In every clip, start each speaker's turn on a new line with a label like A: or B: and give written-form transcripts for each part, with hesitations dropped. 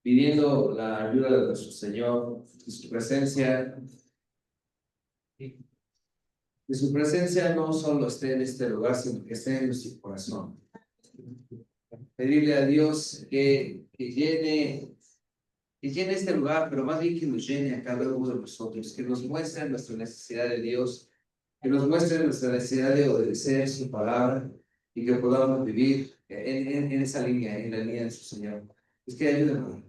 A: pidiendo la ayuda de nuestro Señor, de su presencia, que su presencia no solo esté en este lugar, sino que esté en nuestro corazón. Pedirle a Dios que llene este lugar, pero más bien que nos llene a cada uno de nosotros, que nos muestre nuestra necesidad de Dios, que nos muestre nuestra necesidad de obedecer su palabra y que podamos vivir en esa línea, en la línea de su Señor. Es que ayúdenos.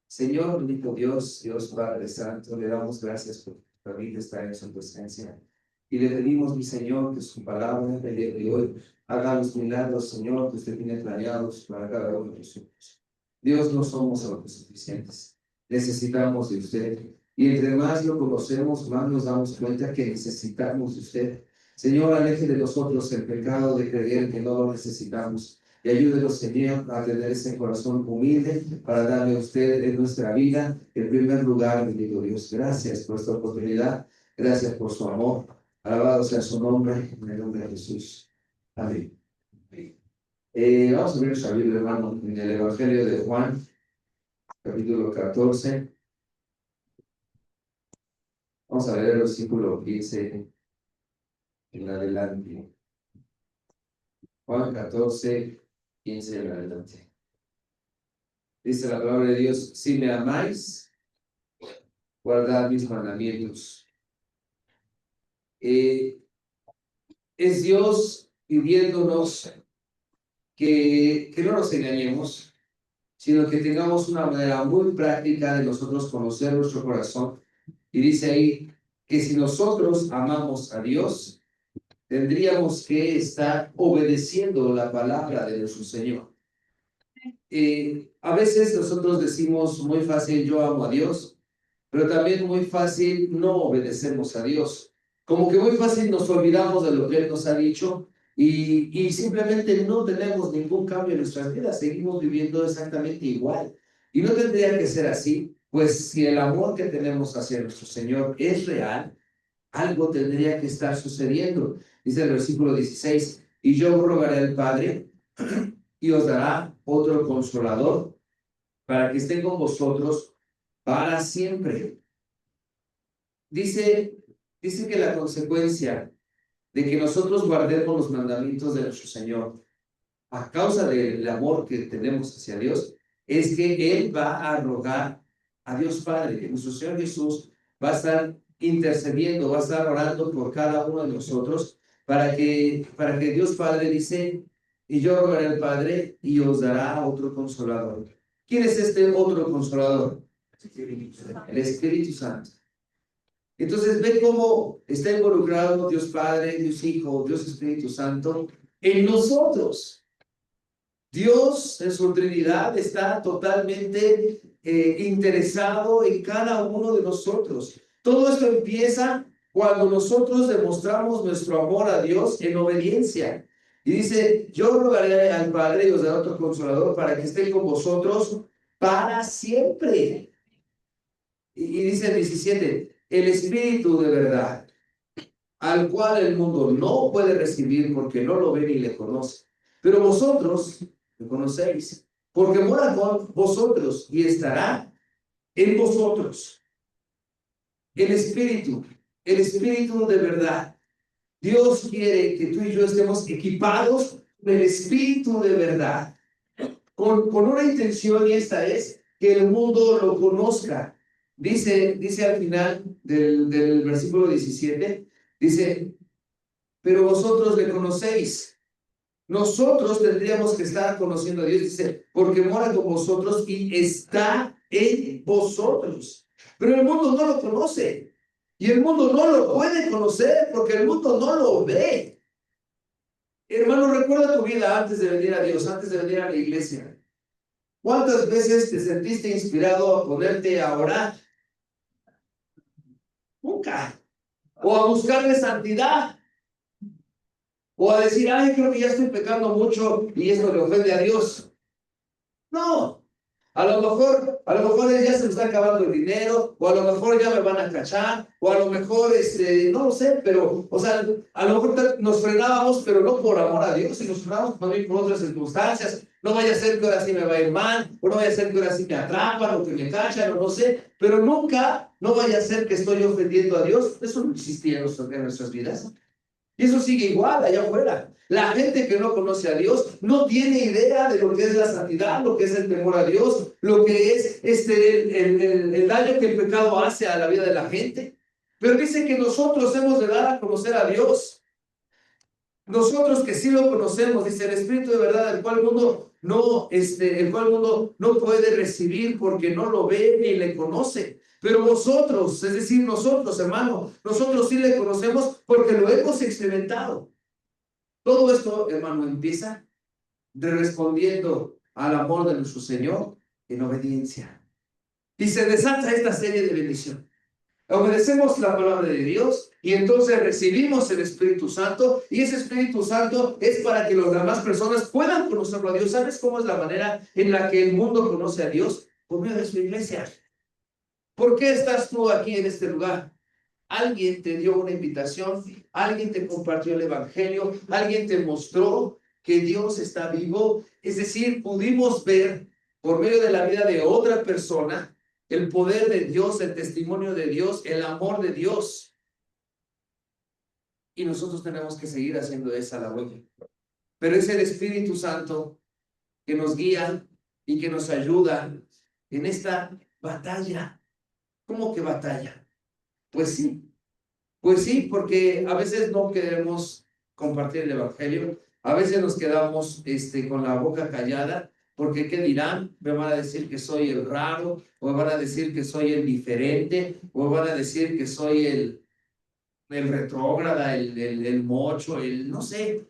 A: Señor, bendito Dios, Dios Padre Santo, le damos gracias por permitir estar en su presencia. Y le pedimos, mi Señor, que su palabra el día de hoy haga los milagros, Señor, que usted tiene planeados para cada uno de nosotros. Dios, no somos autosuficientes. Necesitamos de usted. Y entre más lo conocemos, más nos damos cuenta que necesitamos de usted. Señor, aleje de nosotros el pecado de creer que no lo necesitamos. Y ayúdenos, Señor, a tener ese corazón humilde para darle a usted en nuestra vida el primer lugar, bendito Dios. Gracias por esta oportunidad. Gracias por su amor. Alabado sea su nombre, en el nombre de Jesús. Amén. Vamos a abrir nuestra Biblia, hermano, en el Evangelio de Juan, capítulo 14. Vamos a leer el versículo 15 en adelante. Juan 14, 15 en adelante. Dice la palabra de Dios: si me amáis, guardad mis mandamientos. Es Dios pidiéndonos que no nos engañemos, sino que tengamos una manera muy práctica de nosotros conocer nuestro corazón. Y dice ahí que si nosotros amamos a Dios, tendríamos que estar obedeciendo la palabra de nuestro Señor. A veces nosotros decimos muy fácil, yo amo a Dios, pero también muy fácil no obedecemos a Dios. Como que muy fácil nos olvidamos de lo que Él nos ha dicho y simplemente no tenemos ningún cambio en nuestras vidas, seguimos viviendo exactamente igual. Y no tendría que ser así, pues si el amor que tenemos hacia nuestro Señor es real, algo tendría que estar sucediendo. Dice el versículo 16, y yo rogaré al Padre y os dará otro consolador para que esté con vosotros para siempre. Dice que la consecuencia de que nosotros guardemos los mandamientos de nuestro Señor a causa del amor que tenemos hacia Dios es que Él va a rogar a Dios Padre, que nuestro Señor Jesús va a estar intercediendo, va a estar orando por cada uno de nosotros para que Dios Padre dice, y yo rogaré al Padre y os dará otro consolador. ¿Quién es este otro consolador? El Espíritu Santo. Entonces ve cómo está involucrado Dios Padre, Dios Hijo, Dios Espíritu Santo en nosotros. Dios en su Trinidad está totalmente interesado en cada uno de nosotros. Todo esto empieza cuando nosotros demostramos nuestro amor a Dios en obediencia. Y dice, yo rogaré al Padre y os daré otro consolador para que esté con vosotros para siempre. Y dice el 17, el Espíritu de verdad, al cual el mundo no puede recibir porque no lo ve ni le conoce. Pero vosotros lo conocéis, porque mora con vosotros y estará en vosotros. El Espíritu de verdad. Dios quiere que tú y yo estemos equipados del Espíritu de verdad, con una intención, y esta es que el mundo lo conozca. Dice al final del versículo 17, dice, pero vosotros le conocéis. Nosotros tendríamos que estar conociendo a Dios, dice, porque mora con vosotros y está en vosotros. Pero el mundo no lo conoce. Y el mundo no lo puede conocer porque el mundo no lo ve. Hermano, recuerda tu vida antes de venir a Dios, antes de venir a la iglesia. ¿Cuántas veces te sentiste inspirado a ponerte a orar? Nunca. O a buscarle santidad. O a decir, ay, creo que ya estoy pecando mucho y esto le ofende a Dios. No. A lo mejor ya se me está acabando el dinero, o a lo mejor ya me van a cachar, o a lo mejor, no lo sé, pero, o sea, a lo mejor nos frenábamos, pero no por amor a Dios, sino nos frenábamos también por otras circunstancias. No vaya a ser que ahora sí me va a ir mal, o no vaya a ser que ahora sí me atrapan, o que me cachan, o no sé, pero nunca, no vaya a ser que estoy ofendiendo a Dios. Eso no existía en nuestras vidas. Y eso sigue igual allá afuera. La gente que no conoce a Dios no tiene idea de lo que es la santidad, lo que es el temor a Dios, lo que es el daño que el pecado hace a la vida de la gente. Pero dice que nosotros hemos de dar a conocer a Dios. Nosotros que sí lo conocemos, dice el Espíritu de verdad, el cual el mundo no puede recibir porque no lo ve ni le conoce. Pero vosotros, es decir, nosotros, hermano, nosotros sí le conocemos porque lo hemos experimentado. Todo esto, hermano, empieza respondiendo al amor de nuestro Señor en obediencia. Y se desata esta serie de bendiciones. Obedecemos la palabra de Dios y entonces recibimos el Espíritu Santo, y ese Espíritu Santo es para que las demás personas puedan conocerlo a Dios. ¿Sabes cómo es la manera en la que el mundo conoce a Dios? Por medio de su iglesia. ¿Por qué estás tú aquí en este lugar? Alguien te dio una invitación, alguien te compartió el Evangelio, alguien te mostró que Dios está vivo. Es decir, pudimos ver por medio de la vida de otra persona el poder de Dios, el testimonio de Dios, el amor de Dios. Y nosotros tenemos que seguir haciendo esa labor. Pero es el Espíritu Santo que nos guía y que nos ayuda en esta batalla. ¿Cómo que batalla? Pues sí, porque a veces no queremos compartir el Evangelio, a veces nos quedamos con la boca callada, porque ¿qué dirán? Me van a decir que soy el raro, o me van a decir que soy el diferente, o me van a decir que soy el retrógrada, el mocho, no sé.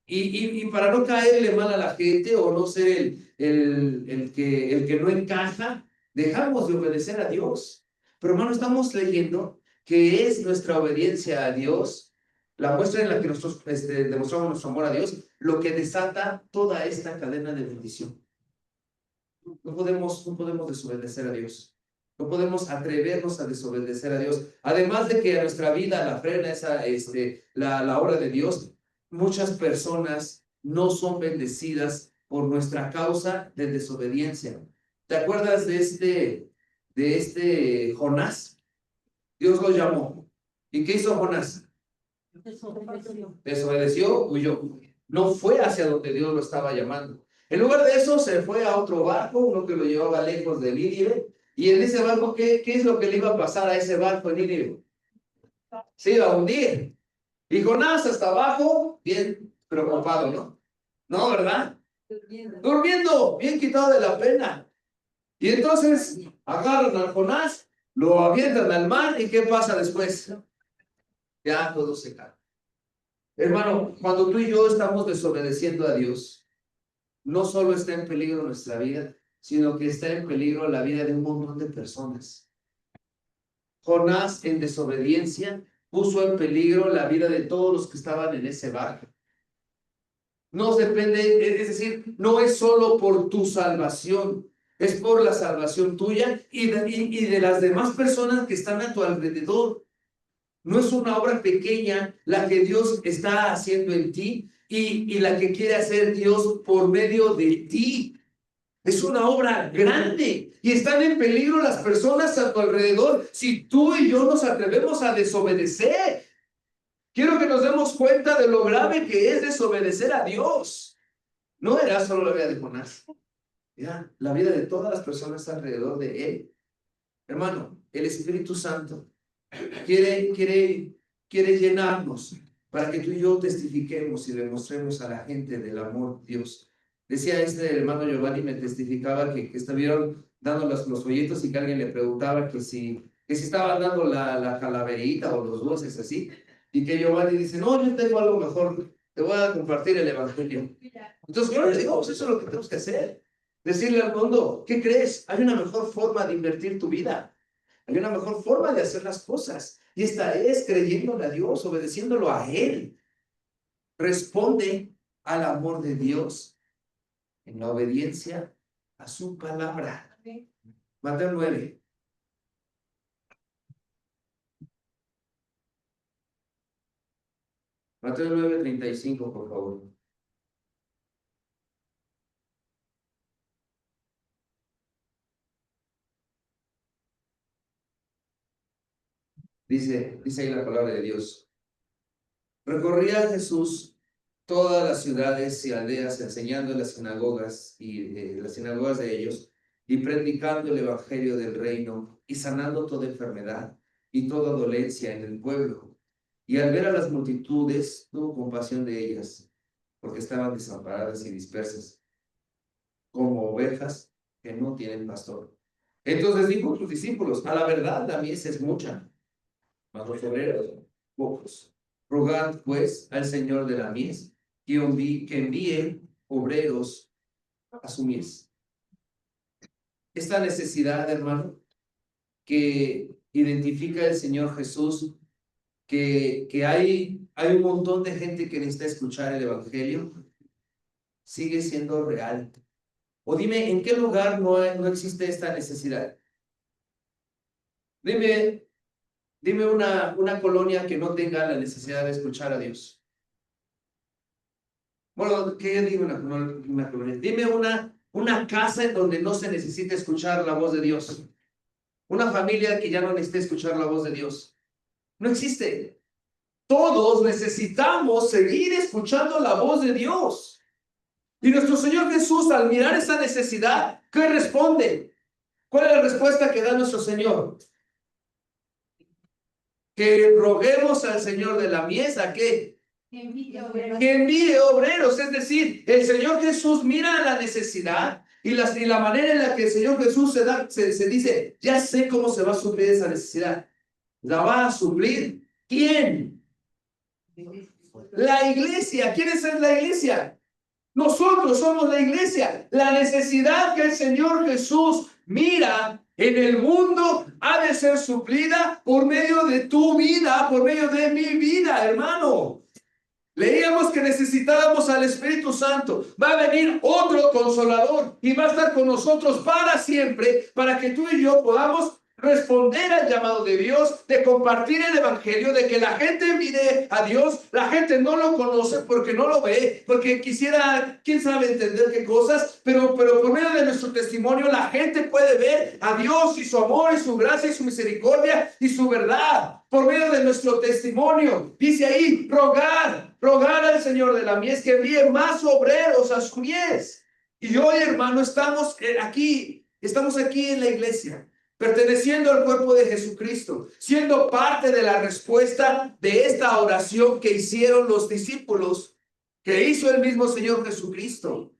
A: Y para no caerle mal a la gente o no ser el que no encaja, dejamos de obedecer a Dios. Pero hermano, estamos leyendo que es nuestra obediencia a Dios, la muestra en la que nosotros demostramos nuestro amor a Dios, lo que desata toda esta cadena de bendición. No podemos desobedecer a Dios. No podemos atrevernos a desobedecer a Dios. Además de que a nuestra vida la frena la obra de Dios, muchas personas no son bendecidas por nuestra causa de desobediencia. ¿Te acuerdas de Jonás? Dios lo llamó. ¿Y qué hizo Jonás? Desobedeció, huyó. No fue hacia donde Dios lo estaba llamando. En lugar de eso, se fue a otro barco, uno que lo llevaba lejos de Nínive. Y en ese barco, ¿qué es lo que le iba a pasar a ese barco en Nínive? Se iba a hundir. Y Jonás hasta abajo, bien preocupado, ¿no? No, ¿verdad? Durmiendo, bien quitado de la pena. Y entonces agarran a Jonás, lo avientan al mar, ¿y qué pasa después? Ya todo se cae. Hermano, cuando tú y yo estamos desobedeciendo a Dios, no solo está en peligro nuestra vida, sino que está en peligro la vida de un montón de personas. Jonás, en desobediencia, puso en peligro la vida de todos los que estaban en ese barco. No depende, es decir, no es solo por tu salvación, es por la salvación tuya y de las demás personas que están a tu alrededor. No es una obra pequeña la que Dios está haciendo en ti y la que quiere hacer Dios por medio de ti. Es una obra grande y están en peligro las personas a tu alrededor si tú y yo nos atrevemos a desobedecer. Quiero que nos demos cuenta de lo grave que es desobedecer a Dios. No era solo la vida de Jonás, era la vida de todas las personas alrededor de él. Hermano, el Espíritu Santo quiere llenarnos para que tú y yo testifiquemos y demostremos a la gente del amor de Dios. Decía hermano Giovanni, me testificaba que estuvieron dando los folletos y que alguien le preguntaba que si estaban dando la calaverita o los dulces así, y que Giovanni dice, no, yo tengo algo mejor, te voy a compartir el Evangelio. Entonces yo le digo, pues eso es lo que tenemos que hacer. Decirle al mundo, ¿qué crees? Hay una mejor forma de invertir tu vida. Hay una mejor forma de hacer las cosas. Y esta es creyéndole a Dios, obedeciéndolo a Él. Responde al amor de Dios en la obediencia a su palabra. Mateo 9. Mateo 9:35, por favor. Dice ahí la palabra de Dios. Recorría Jesús todas las ciudades y aldeas, enseñando en las sinagogas las sinagogas de ellos, y predicando el evangelio del reino, y sanando toda enfermedad y toda dolencia en el pueblo. Y al ver a las multitudes, tuvo compasión de ellas, porque estaban desamparadas y dispersas, como ovejas que no tienen pastor. Entonces dijo a sus discípulos: a la verdad la mies es mucha, mas los obreros pocos. Rogad pues al Señor de la mies que envíe obreros a su mies. Esta necesidad, hermano, que identifica el Señor Jesús, que hay un montón de gente que necesita escuchar el Evangelio, sigue siendo real. O dime, ¿en qué lugar no existe esta necesidad? Dime una colonia que no tenga la necesidad de escuchar a Dios. Bueno, ¿qué digo una colonia? Dime una casa en donde no se necesite escuchar la voz de Dios. Una familia que ya no necesite escuchar la voz de Dios. No existe. Todos necesitamos seguir escuchando la voz de Dios. Y nuestro Señor Jesús, al mirar esa necesidad, ¿qué responde? ¿Cuál es la respuesta que da nuestro Señor? Que roguemos al Señor de la mies, ¿a qué? Que envíe obreros. Es decir, el Señor Jesús mira la necesidad y la manera en la que el Señor Jesús se dice: ya sé cómo se va a suplir esa necesidad. ¿La va a suplir quién? La iglesia. ¿Quién es la iglesia? Nosotros somos la iglesia. La necesidad que el Señor Jesús mira en el mundo ha de ser suplida por medio de tu vida, por medio de mi vida, hermano. Leíamos que necesitábamos al Espíritu Santo. Va a venir otro consolador y va a estar con nosotros para siempre, para que tú y yo podamos responder al llamado de Dios, de compartir el Evangelio, de que la gente mire a Dios. La gente no lo conoce porque no lo ve, porque quisiera, quién sabe, entender qué cosas, pero por medio de nuestro testimonio la gente puede ver a Dios y su amor y su gracia y su misericordia y su verdad. Por medio de nuestro testimonio, dice ahí: rogar al Señor de la mies que envíe más obreros a su mies. Y hoy, hermano, estamos aquí en la iglesia, perteneciendo al cuerpo de Jesucristo, siendo parte de la respuesta de esta oración que hicieron los discípulos, que hizo el mismo Señor Jesucristo.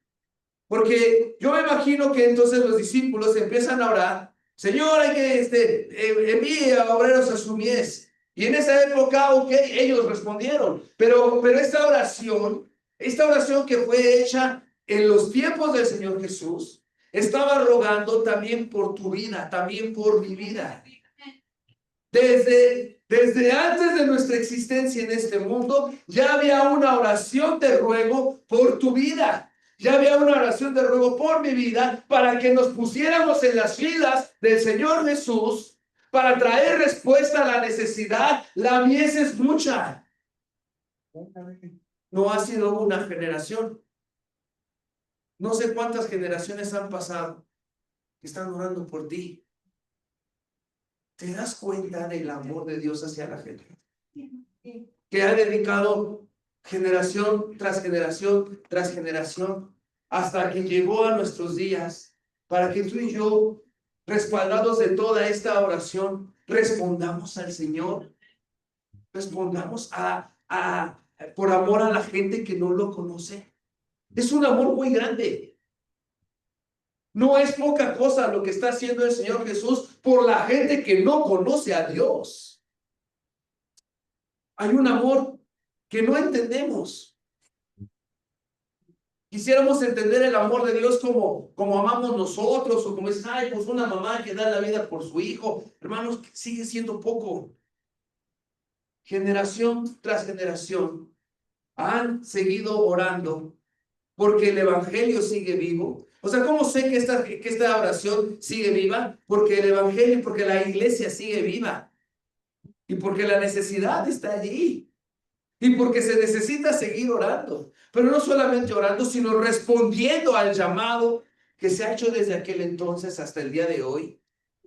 A: Porque yo me imagino que entonces los discípulos empiezan a orar: Señor, hay que envíe a obreros a su mies. Y en esa época, ok, ellos respondieron. Pero esta oración que fue hecha en los tiempos del Señor Jesús, estaba rogando también por tu vida, también por mi vida. Desde antes de nuestra existencia en este mundo, ya había una oración de ruego por tu vida. Ya había una oración de ruego por mi vida, para que nos pusiéramos en las filas del Señor Jesús, para traer respuesta a la necesidad. La mies es mucha. No ha sido una generación. No sé cuántas generaciones han pasado que están orando por ti. ¿Te das cuenta del amor de Dios hacia la gente? Que ha dedicado generación tras generación tras generación, hasta que llegó a nuestros días, para que tú y yo, respaldados de toda esta oración, respondamos al Señor, respondamos por amor a la gente que no lo conoce. Es un amor muy grande. No es poca cosa lo que está haciendo el Señor Jesús por la gente que no conoce a Dios. Hay un amor que no entendemos. Quisiéramos entender el amor de Dios como amamos nosotros, o como es, ay, pues una mamá que da la vida por su hijo. Hermanos, sigue siendo poco. Generación tras generación han seguido orando Porque el evangelio sigue vivo. O sea, ¿cómo sé que esta oración sigue viva? Porque el evangelio, porque la iglesia sigue viva. Y porque la necesidad está allí. Y porque se necesita seguir orando. Pero no solamente orando, sino respondiendo al llamado que se ha hecho desde aquel entonces hasta el día de hoy,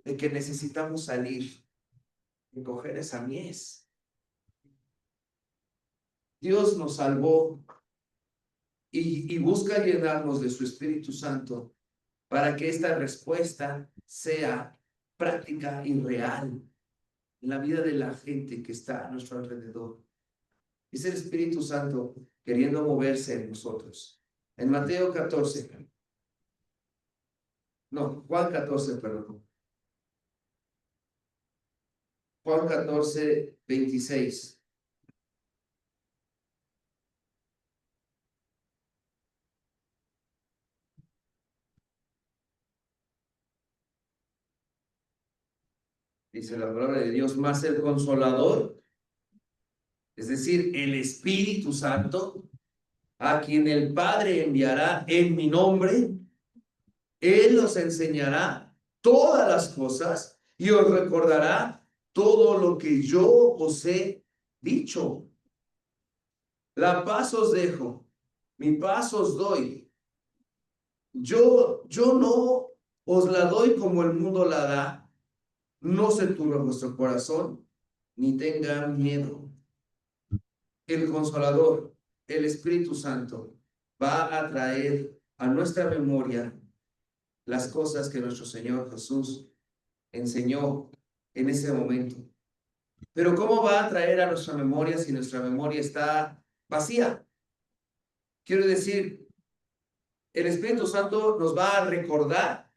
A: de que necesitamos salir y coger esa mies. Dios nos salvó y busca llenarnos de su Espíritu Santo para que esta respuesta sea práctica y real en la vida de la gente que está a nuestro alrededor. Es el Espíritu Santo queriendo moverse en nosotros. En Mateo 14, no, Juan 14, perdón. Juan 14, 26. Dice la palabra de Dios, más el Consolador, es decir, el Espíritu Santo, a quien el Padre enviará en mi nombre, Él os enseñará todas las cosas y os recordará todo lo que yo os he dicho. La paz os dejo, mi paz os doy. Yo no os la doy como el mundo la da. No se turbe vuestro corazón, ni tengan miedo. El Consolador, el Espíritu Santo, va a traer a nuestra memoria las cosas que nuestro Señor Jesús enseñó en ese momento. Pero ¿cómo va a traer a nuestra memoria si nuestra memoria está vacía? Quiero decir, el Espíritu Santo nos va a recordar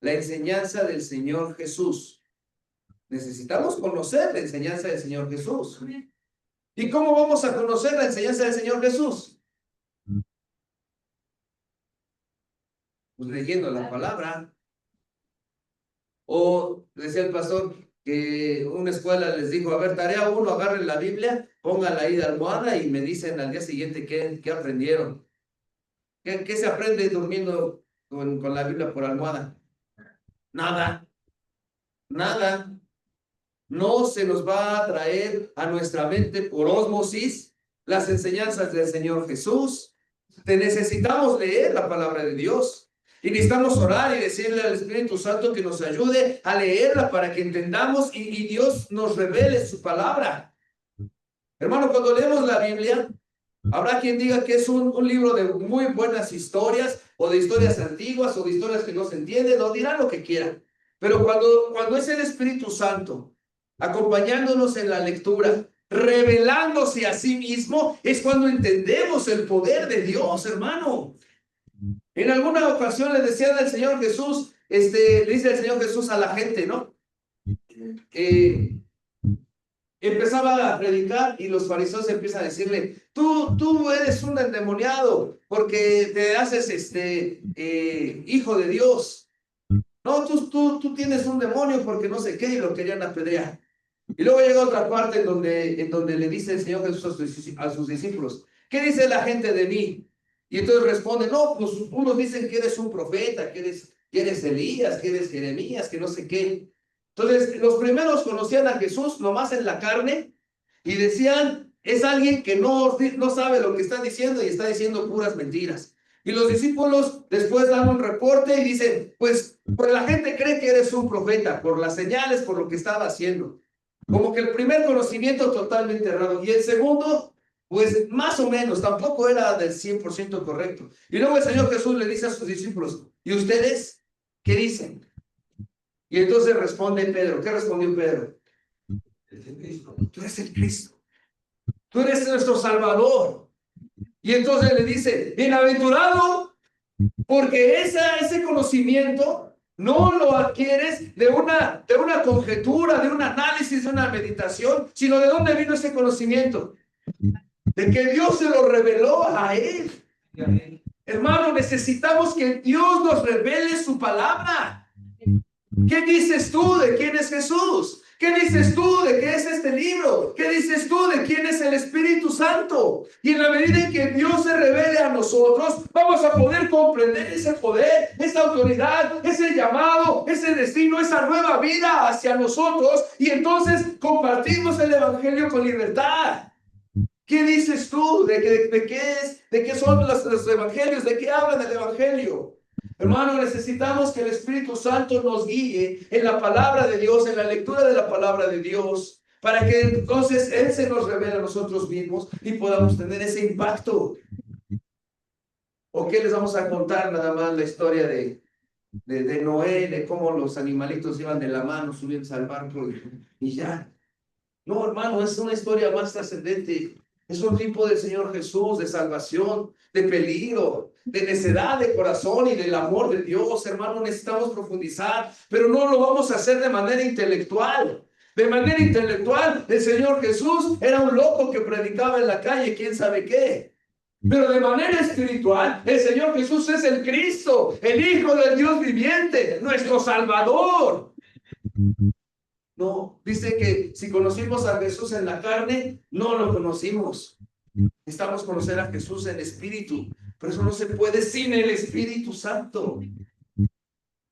A: la enseñanza del Señor Jesús. Necesitamos conocer la enseñanza del Señor Jesús. ¿Y cómo vamos a conocer la enseñanza del Señor Jesús? Pues leyendo la palabra. O decía el pastor que una escuela les dijo, a ver, tarea 1, agarren la Biblia, pónganla ahí de almohada y me dicen al día siguiente qué aprendieron. ¿Qué se aprende durmiendo con la Biblia por almohada? Nada, nada. No se nos va a traer a nuestra mente por ósmosis las enseñanzas del Señor Jesús. Necesitamos leer la palabra de Dios. Y necesitamos orar y decirle al Espíritu Santo que nos ayude a leerla para que entendamos y Dios nos revele su palabra. Hermano, cuando leemos la Biblia, habrá quien diga que es un libro de muy buenas historias, o de historias antiguas, o de historias que no se entienden, o dirán lo que quieran. Pero cuando es el Espíritu Santo acompañándonos en la lectura, revelándose a sí mismo, es cuando entendemos el poder de Dios, hermano. En alguna ocasión le decía al Señor Jesús, le dice el Señor Jesús a la gente, ¿no? Empezaba a predicar y los fariseos empiezan a decirle, tú eres un endemoniado porque te haces hijo de Dios. No, tú tienes un demonio porque no sé qué, y lo querían apedrear. Y luego llega otra parte en donde le dice el Señor Jesús a sus discípulos, ¿qué dice la gente de mí? Y entonces responde, no, pues unos dicen que eres un profeta, que eres Elías, que eres Jeremías, que no sé qué. Entonces, los primeros conocían a Jesús nomás en la carne y decían, es alguien que no sabe lo que está diciendo y está diciendo puras mentiras. Y los discípulos después dan un reporte y dicen, pues la gente cree que eres un profeta por las señales, por lo que estaba haciendo. Como que el primer conocimiento totalmente errado. Y el segundo, pues más o menos, tampoco era del 100% correcto. Y luego el Señor Jesús le dice a sus discípulos, ¿y ustedes qué dicen? Y entonces responde Pedro. ¿Qué respondió Pedro? Tú eres el Cristo. Tú eres nuestro Salvador. Y entonces le dice, bienaventurado, porque ese conocimiento no lo adquieres de una conjetura, de un análisis, de una meditación, sino de dónde vino ese conocimiento. De que Dios se lo reveló a él. Hermano, necesitamos que Dios nos revele su palabra. ¿Qué dices tú de quién es Jesús? ¿Qué dices tú de qué es este libro? ¿Qué dices tú de quién es el Espíritu Santo? Y en la medida en que Dios se revele a nosotros, vamos a poder comprender ese poder, esa autoridad, ese llamado, ese destino, esa nueva vida hacia nosotros. Y entonces compartimos el Evangelio con libertad. ¿Qué dices tú? ¿De qué son los evangelios? ¿De qué hablan el evangelio? Hermano, necesitamos que el Espíritu Santo nos guíe en la palabra de Dios, en la lectura de la palabra de Dios, para que entonces Él se nos revele a nosotros mismos y podamos tener ese impacto. ¿O qué les vamos a contar nada más la historia de Noé, de cómo los animalitos iban de la mano, subiendo al barco y ya? No, hermano, es una historia más trascendente. Es un tipo del Señor Jesús, de salvación, de peligro, de necedad de corazón y del amor de Dios. Hermano, necesitamos profundizar, pero no lo vamos a hacer de manera intelectual. De manera intelectual, el Señor Jesús era un loco que predicaba en la calle, quién sabe qué. Pero de manera espiritual, el Señor Jesús es el Cristo, el Hijo del Dios viviente, nuestro Salvador. No, dice que si conocimos a Jesús en la carne, no lo conocimos. Necesitamos conocer a Jesús en espíritu, pero eso no se puede sin el Espíritu Santo.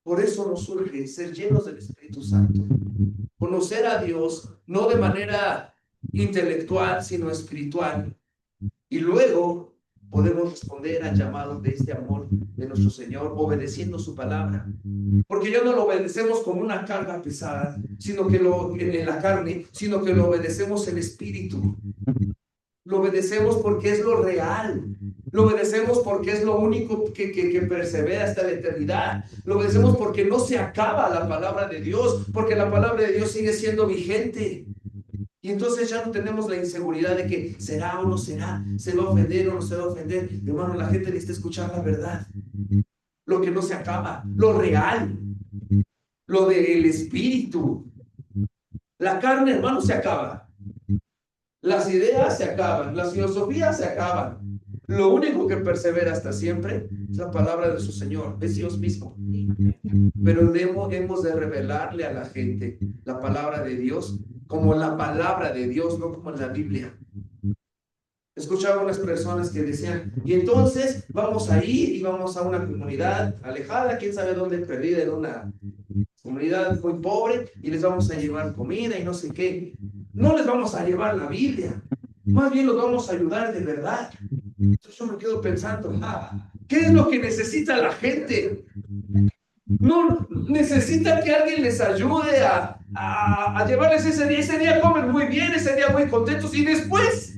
A: Por eso nos surge ser llenos del Espíritu Santo. Conocer a Dios no de manera intelectual, sino espiritual. Y luego podemos responder al llamado de este amor de nuestro Señor, obedeciendo su palabra. Porque ya no lo obedecemos como una carga pesada, sino que en la carne, sino que lo obedecemos en espíritu. Lo obedecemos porque es lo real. Lo obedecemos porque es lo único que persevera hasta la eternidad. Lo obedecemos porque no se acaba la palabra de Dios, porque la palabra de Dios sigue siendo vigente. Y entonces ya no tenemos la inseguridad de que será o no será, se va a ofender o no se va a ofender. Hermano, la gente necesita escuchar la verdad, lo que no se acaba, lo real, lo del espíritu. La carne, hermano, se acaba. Las ideas se acaban, las filosofías se acaban. Lo único que persevera hasta siempre es la palabra de su Señor, es Dios mismo. Pero hemos de revelarle a la gente la palabra de Dios como la palabra de Dios, no como en la Biblia. Escuchaba unas personas que decían, y entonces vamos a ir y vamos a una comunidad alejada, quién sabe dónde, perdida, en una comunidad muy pobre, y les vamos a llevar comida y no sé qué. No les vamos a llevar la Biblia, más bien los vamos a ayudar de verdad. Entonces yo me quedo pensando, ¿qué es lo que necesita la gente? No necesita que alguien les ayude a llevarles ese día. Ese día comen muy bien, ese día muy contentos, y después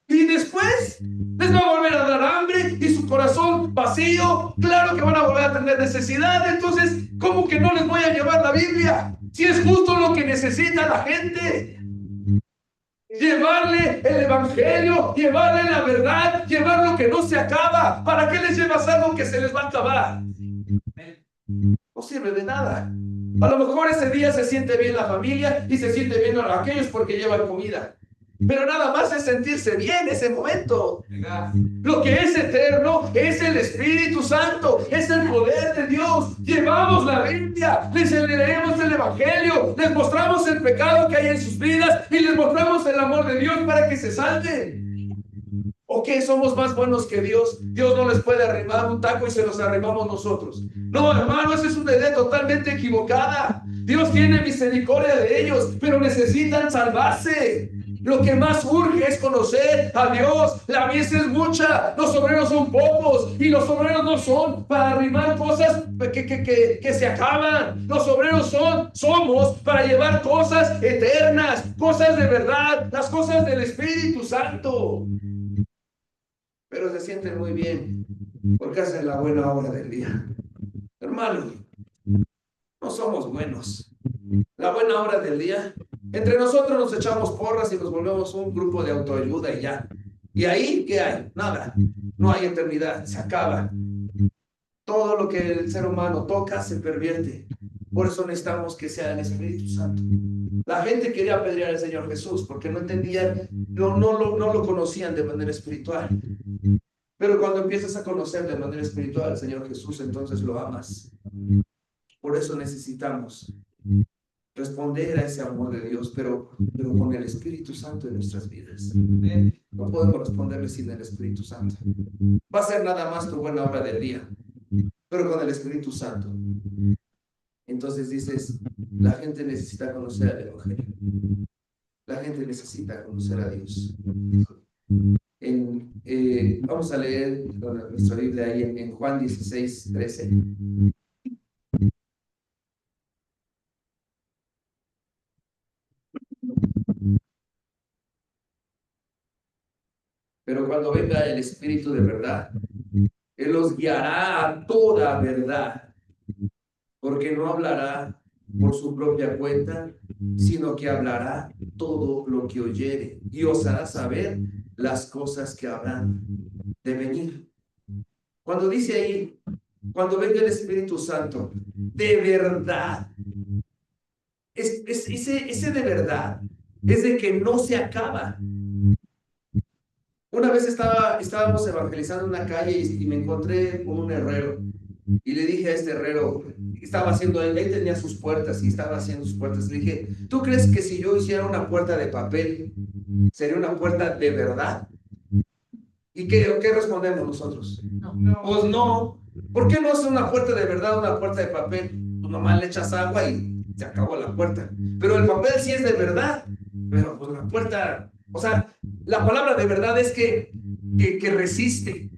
A: les va a volver a dar hambre y su corazón vacío. Claro que van a volver a tener necesidad. Entonces, ¿cómo que no les voy a llevar la Biblia? Si es justo lo que necesita la gente. Llevarle el evangelio, llevarle la verdad, llevar lo que no se acaba. ¿Para qué les llevas algo que se les va a acabar? No sirve de nada. A lo mejor ese día se siente bien la familia y se siente bien a aquellos porque llevan comida. Pero nada más es sentirse bien ese momento. Lo que es eterno es el Espíritu Santo, es el poder de Dios. Llevamos la Biblia, les leemos el Evangelio, les mostramos el pecado que hay en sus vidas y les mostramos el amor de Dios para que se salven. ¿O qué? ¿Somos más buenos que Dios? Dios no les puede arrimar un taco y se los arrimamos nosotros. No, hermano, esa es una idea totalmente equivocada. Dios tiene misericordia de ellos, pero necesitan salvarse. Lo que más urge es conocer a Dios. La mies es mucha, los obreros son pocos, y los obreros no son para arrimar cosas que se acaban. Los obreros somos para llevar cosas eternas, cosas de verdad, las cosas del Espíritu Santo. Pero se sienten muy bien porque hacen la buena obra del día. Hermano, no somos buenos. La buena obra del día, entre nosotros nos echamos porras y nos volvemos un grupo de autoayuda y ya. ¿Y ahí qué hay? Nada. No hay eternidad, se acaba. Todo lo que el ser humano toca se pervierte. Por eso necesitamos que sea el Espíritu Santo. La gente quería apedrear al Señor Jesús porque no entendían, no lo conocían de manera espiritual. Pero cuando empiezas a conocer de manera espiritual al Señor Jesús, entonces lo amas. Por eso necesitamos responder a ese amor de Dios, pero con el Espíritu Santo en nuestras vidas. No podemos responderle sin el Espíritu Santo. Va a ser nada más tu buena obra del día, pero con el Espíritu Santo. Entonces dices, la gente necesita conocer el Evangelio. La gente necesita conocer a Dios. Vamos a leer nuestra Biblia ahí en Juan 16, 13. Pero cuando venga el Espíritu de verdad, Él los guiará a toda verdad, porque no hablará por su propia cuenta, sino que hablará todo lo que oyere y os hará saber las cosas que habrán de venir. Cuando dice ahí, cuando venga el Espíritu Santo, de verdad, ese de verdad es de que no se acaba. Una vez estábamos evangelizando una calle y me encontré con un herrero y le dije a este herrero, estaba haciendo, él tenía sus puertas y estaba haciendo sus puertas. Le dije, ¿tú crees que si yo hiciera una puerta de papel, sería una puerta de verdad? ¿Y qué respondemos nosotros? No. Pues no. ¿Por qué no es una puerta de verdad, una puerta de papel? Tú nomás le echas agua y se acabó la puerta. Pero el papel sí es de verdad. Pero pues la puerta, o sea, la palabra de verdad es que resiste,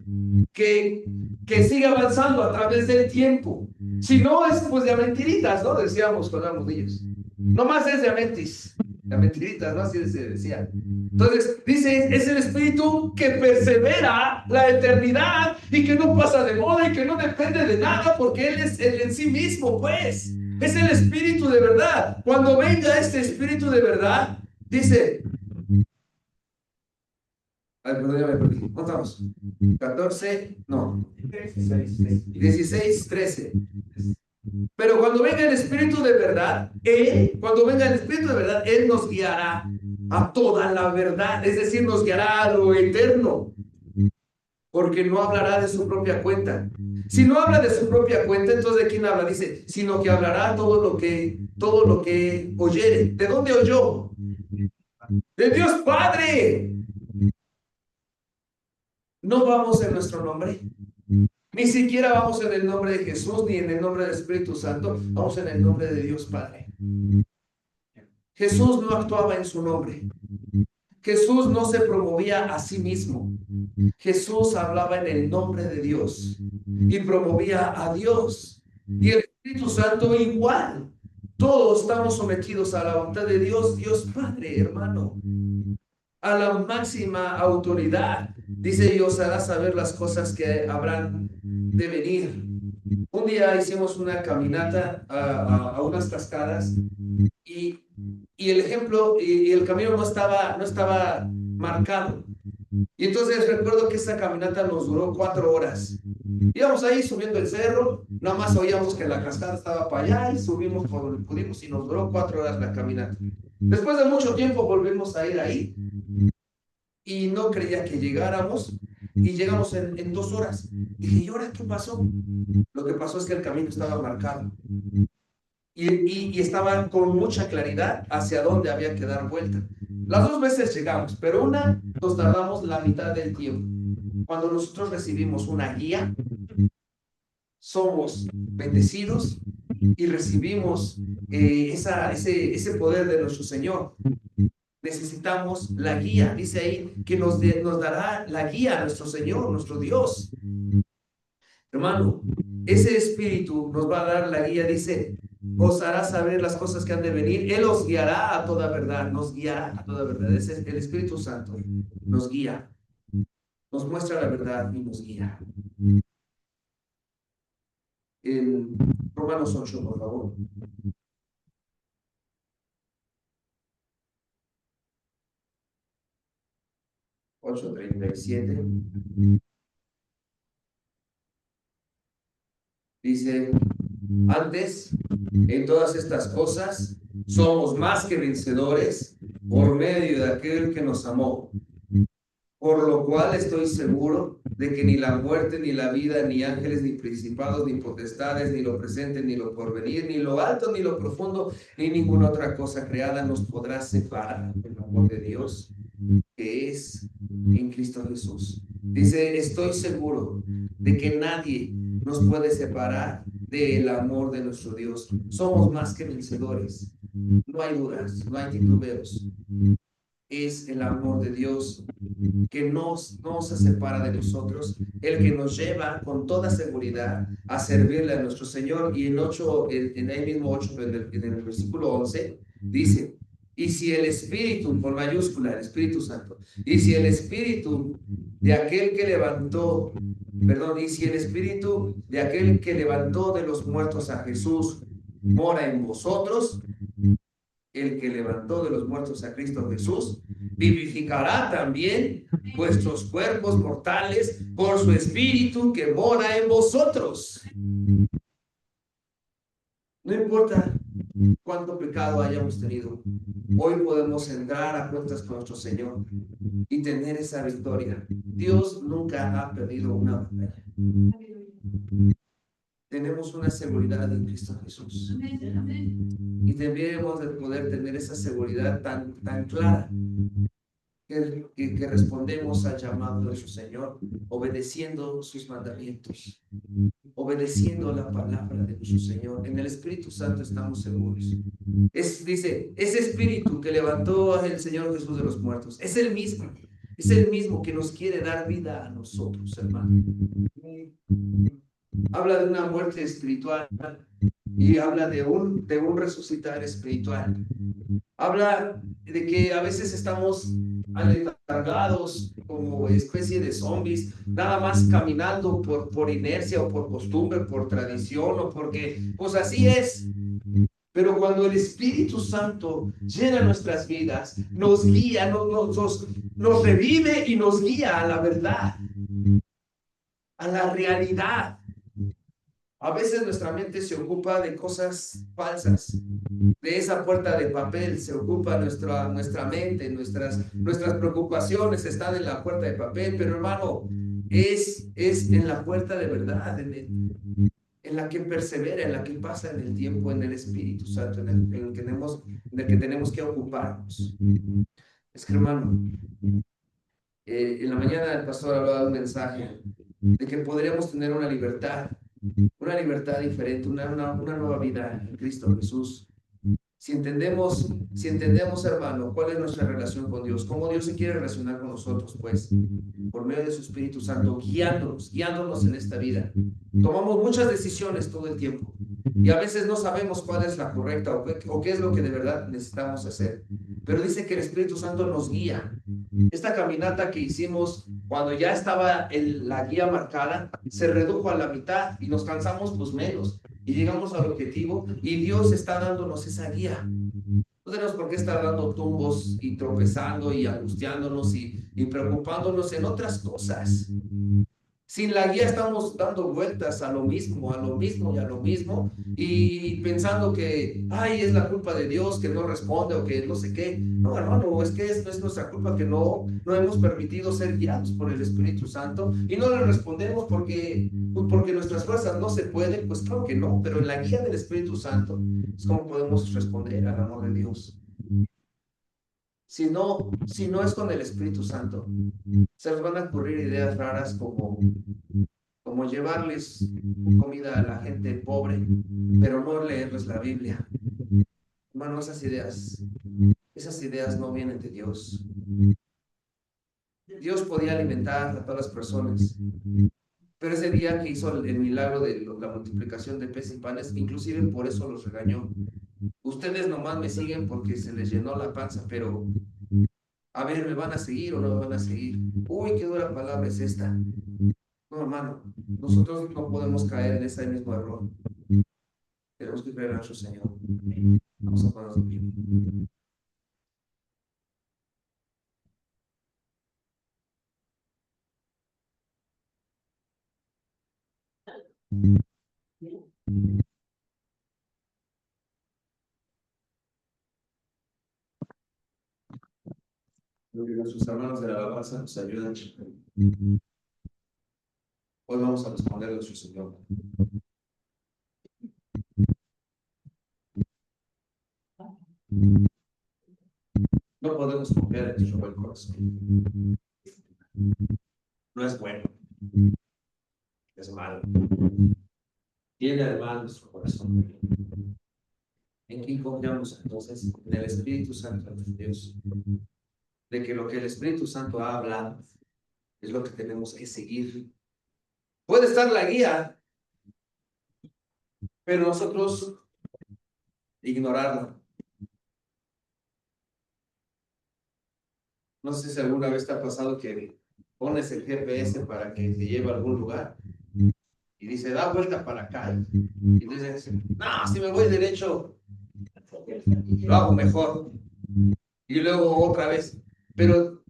A: que sigue avanzando a través del tiempo. Si no, es pues de mentiritas, ¿no? Decíamos cuando éramos niños. Nomás es de mentis, de mentiritas, ¿no? Así se decía. Entonces, dice, es el Espíritu que persevera la eternidad y que no pasa de moda y que no depende de nada porque Él es Él en sí mismo, pues. Es el Espíritu de verdad. Cuando venga este Espíritu de verdad, dice, ay, perdón, ya me perdí. ¿Cómo estamos? 14, no. 16, 13. Pero cuando venga el Espíritu de verdad, cuando venga el Espíritu de verdad, Él nos guiará a toda la verdad, es decir, nos guiará a lo eterno, porque no hablará de su propia cuenta. Si no habla de su propia cuenta, entonces ¿de quién habla? Dice, sino que hablará todo lo que oyere. ¿De dónde oyó? De Dios Padre. No vamos en nuestro nombre, ni siquiera vamos en el nombre de Jesús, ni en el nombre del Espíritu Santo, vamos en el nombre de Dios Padre. Jesús no actuaba en su nombre. Jesús no se promovía a sí mismo. Jesús hablaba en el nombre de Dios y promovía a Dios. Y el Espíritu Santo igual. Todos estamos sometidos a la voluntad de Dios, Dios Padre, hermano. A la máxima autoridad. Dice, y os hará saber las cosas que habrán de venir. Un día hicimos una caminata a unas cascadas y el ejemplo y el camino no estaba marcado. Y entonces recuerdo que esa caminata nos duró 4 horas. Íbamos ahí subiendo el cerro, nada más oíamos que la cascada estaba para allá y subimos por donde pudimos y nos duró 4 horas la caminata. Después de mucho tiempo volvimos a ir ahí y no creía que llegáramos y llegamos en 2 horas. Y dije, ¿y ahora qué pasó? Lo que pasó es que el camino estaba marcado y estaba con mucha claridad hacia dónde había que dar vuelta. Las 2 veces llegamos, pero una nos tardamos la mitad del tiempo. Cuando nosotros recibimos una guía, somos bendecidos y recibimos ese poder de nuestro Señor. Necesitamos la guía, dice ahí, que nos dará la guía a nuestro Señor, nuestro Dios. Hermano, ese Espíritu nos va a dar la guía, dice, os hará saber las cosas que han de venir. Él os guiará a toda verdad, nos guiará a toda verdad. Ese es el Espíritu Santo, nos guía, nos muestra la verdad y nos guía. En Romanos 8, por favor. 8:37. Dice, antes, en todas estas cosas, somos más que vencedores por medio de aquel que nos amó. Por lo cual estoy seguro de que ni la muerte, ni la vida, ni ángeles, ni principados, ni potestades, ni lo presente, ni lo porvenir, ni lo alto, ni lo profundo, ni ninguna otra cosa creada nos podrá separar del amor de Dios que es en Cristo Jesús. Dice, estoy seguro de que nadie nos puede separar del amor de nuestro Dios. Somos más que vencedores. No hay dudas, no hay titubeos. Es el amor de Dios que no se separa de nosotros, el que nos lleva con toda seguridad a servirle a nuestro Señor. Y en el mismo 8, en el versículo 11, dice, y si el Espíritu, con mayúscula, el Espíritu Santo, y si el Espíritu de aquel que levantó, perdón, y si el Espíritu de aquel que levantó de los muertos a Jesús mora en vosotros, el que levantó de los muertos a Cristo Jesús, vivificará también vuestros cuerpos mortales por su Espíritu que mora en vosotros. No importa cuánto pecado hayamos tenido, hoy podemos entrar a cuentas con nuestro Señor y tener esa victoria. Dios nunca ha perdido una batalla. Tenemos una seguridad en Cristo Jesús. Y deberíamos de poder tener esa seguridad tan clara que respondemos al llamado de nuestro Señor, obedeciendo sus mandamientos, obedeciendo la palabra de nuestro Señor. En el Espíritu Santo estamos seguros. Dice, ese Espíritu que levantó al Señor Jesús de los muertos, es el mismo que nos quiere dar vida a nosotros, hermano. Habla de una muerte espiritual y habla de un resucitar espiritual. Habla de que a veces estamos aletargados como especie de zombies, nada más caminando por inercia o por costumbre, por tradición o porque, pues así es. Pero cuando el Espíritu Santo llena nuestras vidas, nos guía, nos revive y nos guía a la verdad, a la realidad. A veces nuestra mente se ocupa de cosas falsas. De esa puerta de papel se ocupa nuestra mente, nuestras preocupaciones están en la puerta de papel, pero hermano, es en la puerta de verdad, en la que persevera, en la que pasa en el tiempo, en el Espíritu Santo, en el que tenemos que ocuparnos. Es que hermano, en la mañana el pastor hablaba de un mensaje de que podríamos tener una libertad diferente, una nueva vida en Cristo Jesús. Si entendemos, hermano, cuál es nuestra relación con Dios, cómo Dios se quiere relacionar con nosotros, pues, por medio de su Espíritu Santo, guiándonos en esta vida. Tomamos muchas decisiones todo el tiempo y a veces no sabemos cuál es la correcta o qué es lo que de verdad necesitamos hacer. Pero dice que el Espíritu Santo nos guía. Esta caminata que hicimos cuando ya estaba la guía marcada, se redujo a la mitad y nos cansamos pues menos y llegamos al objetivo y Dios está dándonos esa guía. No tenemos por qué estar dando tumbos y tropezando y angustiándonos y preocupándonos en otras cosas. Sin la guía estamos dando vueltas a lo mismo, a lo mismo y a lo mismo y pensando que, ay, es la culpa de Dios que no responde o que no sé qué. No, hermano, es que no es nuestra culpa que no hemos permitido ser guiados por el Espíritu Santo y no le respondemos porque nuestras fuerzas no se pueden, pues claro que no, pero en la guía del Espíritu Santo es como podemos responder al amor de Dios. Si no es con el Espíritu Santo, se nos van a ocurrir ideas raras como llevarles comida a la gente pobre, pero no leerles la Biblia. Hermano, esas ideas no vienen de Dios. Dios podía alimentar a todas las personas, pero ese día que hizo el milagro de la multiplicación de peces y panes, inclusive por eso los regañó. Ustedes nomás me siguen porque se les llenó la panza, pero a ver, ¿me van a seguir o no me van a seguir? Uy, qué dura palabra es esta. No, hermano, nosotros no podemos caer en ese mismo error. Tenemos que creer en nuestro Señor. Vamos a ponernos de pie. Sus hermanos de la alabanza nos ayudan. Hoy vamos a responder a nuestro Señor. No podemos confiar en nuestro buen corazón. No es bueno, es malo. Tiene además nuestro corazón. ¿En quién confiamos entonces? En el Espíritu Santo de Dios. De que lo que el Espíritu Santo ha hablado es lo que tenemos que seguir. Puede estar la guía, pero nosotros ignorarla. No sé si alguna vez te ha pasado que pones el GPS para que te lleve a algún lugar y dice, da vuelta para acá. Y dices, no, si me voy derecho, lo hago mejor. Y luego otra vez, pero,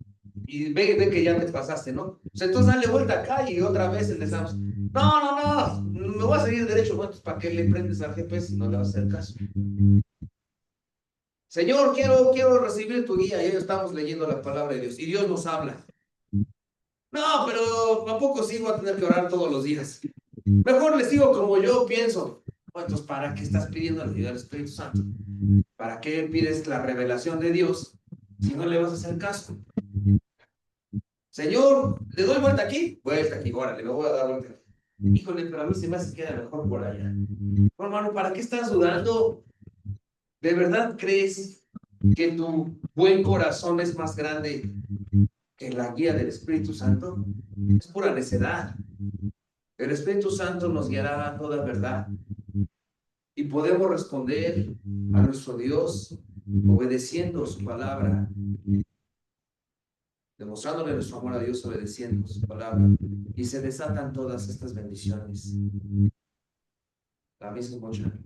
A: y ve que ya te pasaste, ¿no? Pues entonces dale vuelta acá y otra vez empezamos. No, me voy a seguir derecho. Bueno, pues ¿para qué le prendes al GPS si no le vas a hacer caso? Señor, quiero recibir tu guía. Y hoy estamos leyendo la palabra de Dios y Dios nos habla. No, pero ¿a poco sí voy a tener que orar todos los días? Mejor le sigo como yo pienso. Bueno, entonces, ¿para qué estás pidiendo la ayuda del Espíritu Santo? ¿Para qué pides la revelación de Dios si no le vas a hacer caso? Señor, ¿le doy vuelta aquí? Vuelta aquí, órale, me voy a dar vuelta. Híjole, pero a mí se me hace que queda mejor por allá. Bueno, hermano, ¿para qué estás dudando? ¿De verdad crees que tu buen corazón es más grande que la guía del Espíritu Santo? Es pura necedad. El Espíritu Santo nos guiará a toda verdad y podemos responder a nuestro Dios obedeciendo su palabra, demostrándole nuestro amor a Dios obedeciendo su palabra, y se desatan todas estas bendiciones. La mies es mucha.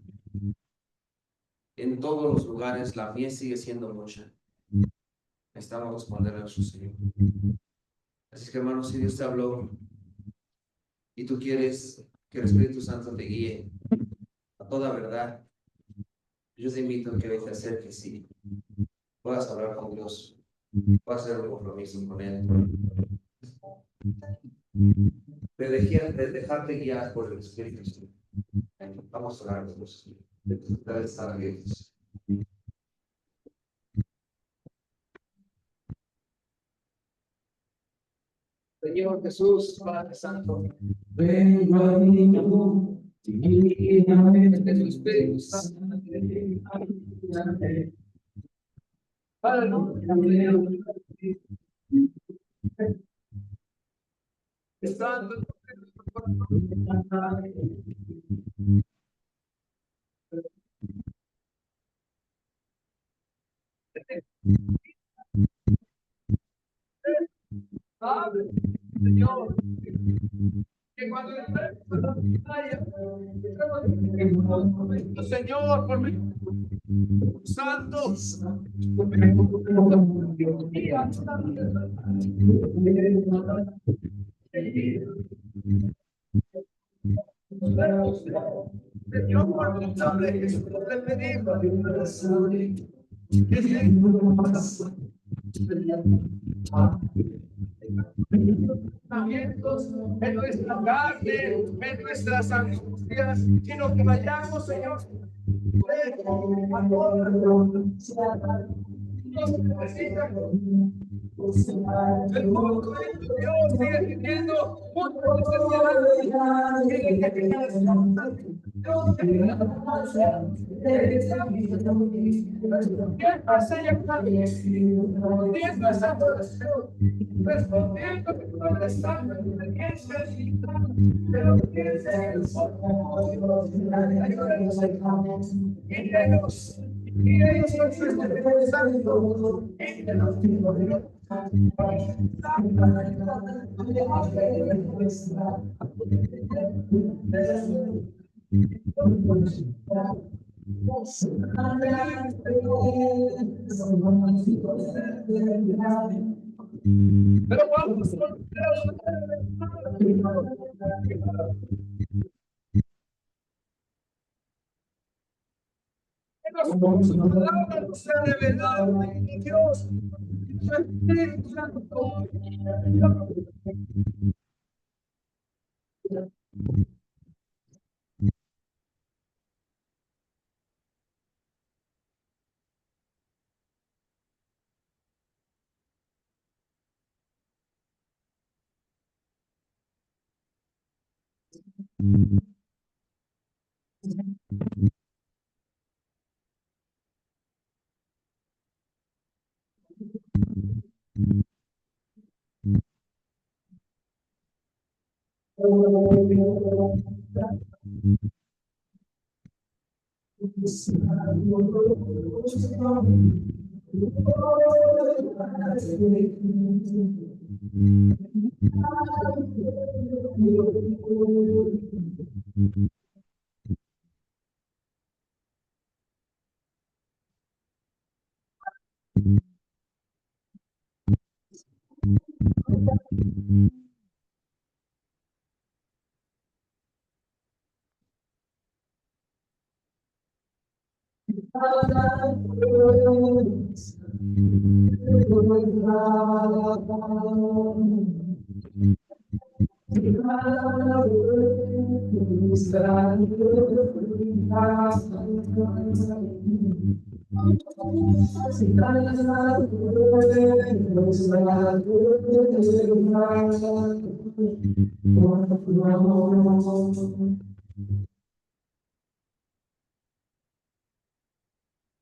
A: En todos los lugares la mies sigue siendo mucha. Necesitamos responder a nuestro Señor. Así que, hermanos, si Dios te habló y tú quieres que el Espíritu Santo te guíe a toda verdad, yo te invito a que te acerques y puedas hablar con Dios, puedas hacer un compromiso con Él, de dejarte guiar por el Espíritu Santo. Vamos a orar con Dios. Debe estar abiertos. Señor Jesús, Padre Santo, vengo a mí, este es tu Espíritu Santo. Padre, Santo, Padre, Señor, que cuando le Señor, por mí, santos, Señor, por tu nombre, Jesús, te pedimos, en nuestra carne, en nuestras angustias, sino que vayamos, Señor, el mundo de Dios sigue teniendo pero vamos se ha revelado, Dios,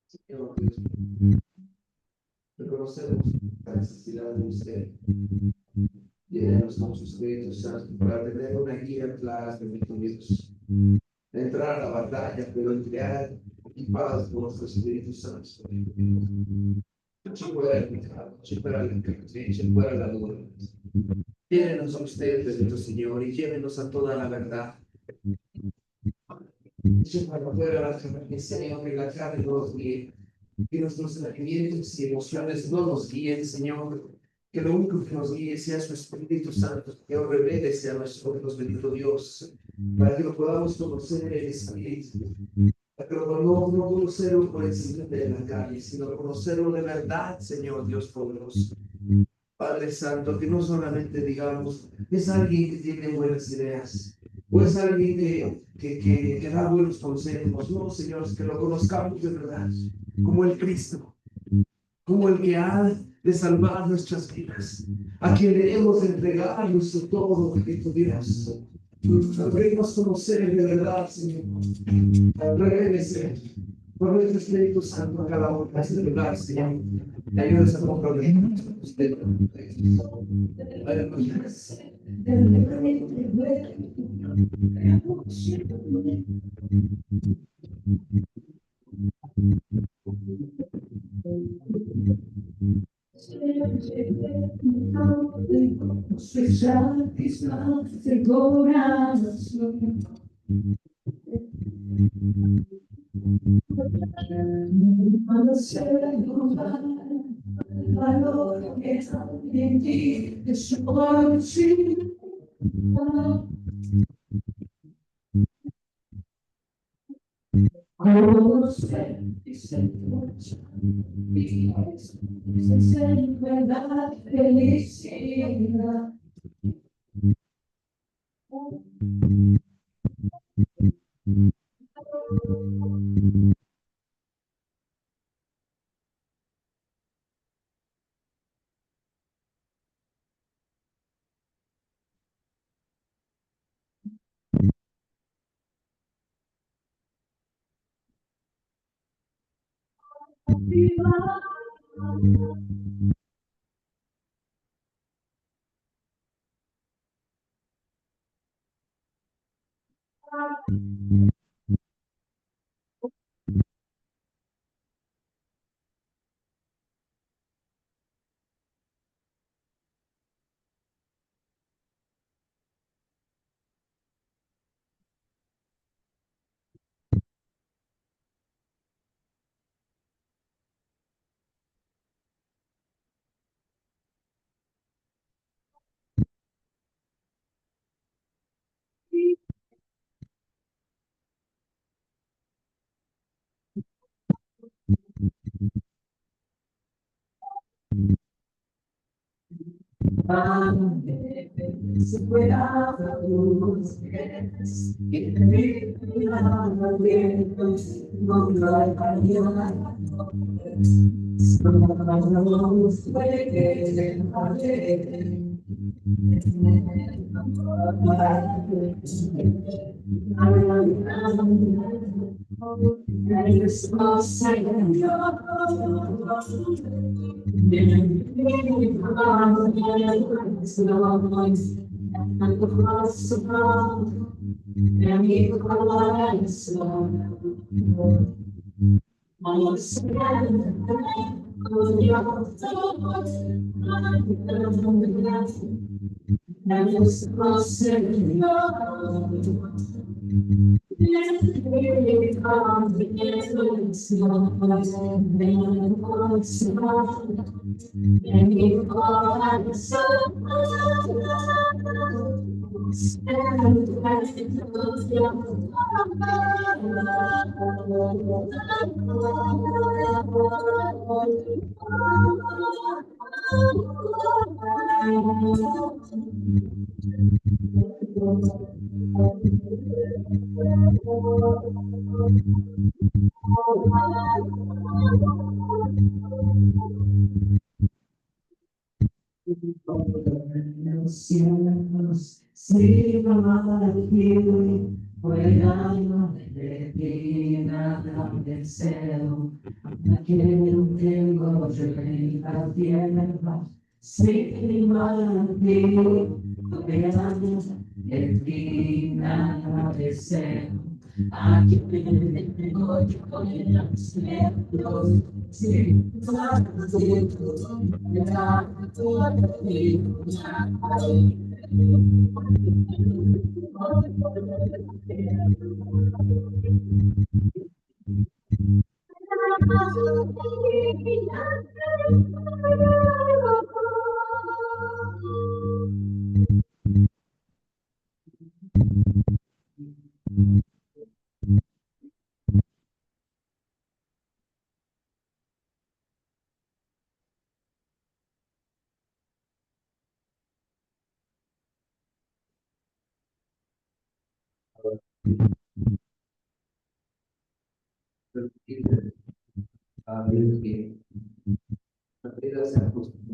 A: Señor Dios, reconocemos la necesidad de usted. Llénenos con su Espíritu Santo para tener una guía clara de nuestros Dios. Entrar a la batalla, pero entrar equipados por nuestro Espíritu Santo. Fuera el pecado, fuera la inconsciencia, fuera la duda. Llénenos a usted, bendito Señor, y llévenos a toda la verdad. Echen para afuera las carnes, Señor, que la carne no nos guíe, que nuestros sentimientos y emociones no nos guíen, Señor. Que lo único que nos guíe sea su Espíritu Santo, que os revele a nosotros, bendito Dios, para que lo podamos conocer en el Espíritu. Pero no conocerlo por el simple de la calle, sino conocerlo de verdad, Señor Dios poderoso. Padre Santo, que no solamente digamos, es alguien que tiene buenas ideas, o es alguien que da buenos consejos. No, Señor, es que lo conozcamos de verdad, como el Cristo, como el que ha de salvar nuestras vidas, a quien le hemos de entregar nuestro todo, bendito Dios. Queremos conocer de verdad, Señor. Revélese por nuestro Espíritu Santo a cada uno de este lugar, Señor. Y ayúdenos a comprometernos con usted. A ver que la vida se acostumbra.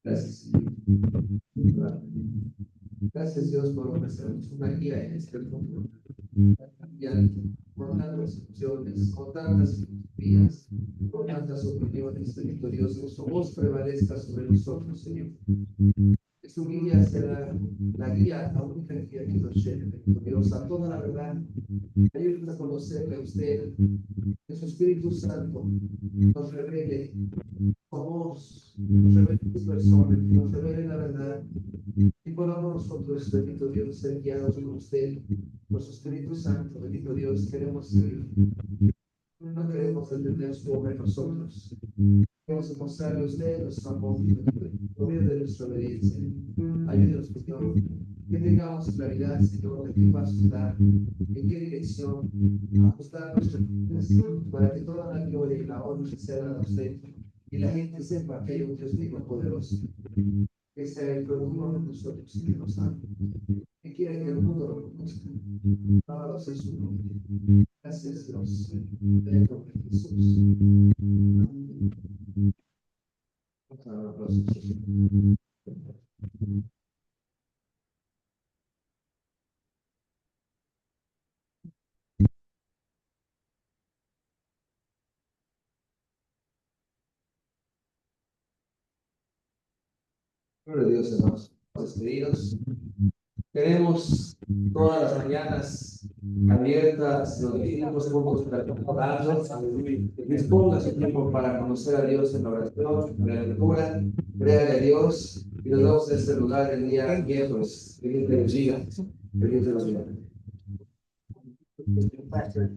A: Gracias, Señor. Gracias, Dios, por ofrecernos una guía en este mundo. Cambiante, con tantas opciones, con tantas filosofías, con tantas opiniones, Señor Dios, que su voz prevalezca sobre nosotros, Señor. Que su guía será la guía, la única guía que nos lleve, Señor Dios, a toda la verdad. Ayúdenos a conocerle a usted, que su Espíritu Santo nos revele somos, nos revele tus personas, nos revele la verdad. Y podamos nosotros, bendito Dios, ser guiados por usted, por su Espíritu Santo, bendito Dios, queremos servir. No queremos entender su obra en nosotros. Queremos demostrarle a usted nuestro amor por medio de nuestra obediencia. Ayúdenos, Señor, que tengamos claridad, Señor, de qué pasos dar, en qué dirección ajustar nuestras vidas, para que toda la gloria y la honra sea dada a usted y la gente sepa que hay un Dios vivo poderoso, que sea el producto de nosotros y que nos ama, que quiere que el mundo lo conozca. Alabado sea su nombre. Gracias, Dios. En el nombre de Jesús. Amén. Vamos a dar un aplauso. Gloria a Dios, hermanos. Despedidos. Tenemos todas las mañanas abiertas los distintos puntos para orarnos. Disponga su tiempo para conocer a Dios en la oración, en la lectura, créale a Dios y nos vemos en este lugar el día miércoles. Que Dios te bendiga. Que Dios te bendiga. Gracias.